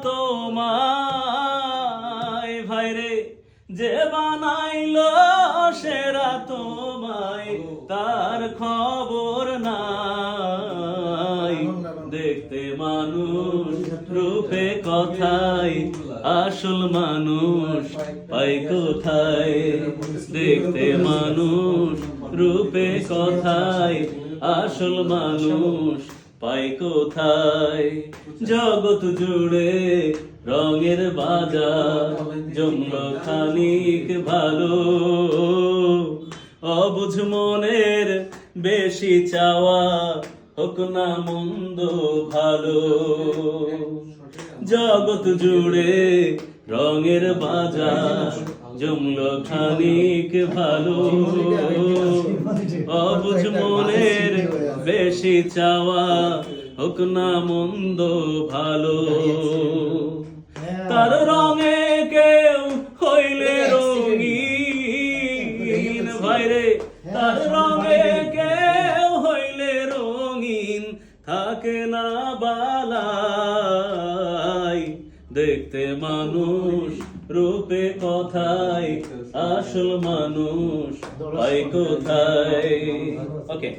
তোমায় ভাইরে, যে বানাইলো সেরা তোমায় তার খবর নাই। দেখতে মানুষ রূপে কথায়, আসল মানুষ পাই কোথায়? দেখতে মানুষ রূপে কথায়, আসল মানুষ পাই কোথায়? জগৎ জুড়ে রঙের বাজার জমলো খানিক ভালো, অবুঝ মনের বেশি চাওয়া হোক না মন্দ ভালো। জগৎ জুড়ে রঙের বাজার জমলো খানিক ভালো, অবুঝ মনের বেশি চাওয়া হোক না মন্দ ভালো। তার রঙে কেউ হইলে রঙিন ভাইরে, তার রঙে কেউ হইলে রঙিন থাকে না বালাই। দেখতে মানুষ রূপে কথায়, আসল মানুষ পাই কোথায়? ওকে।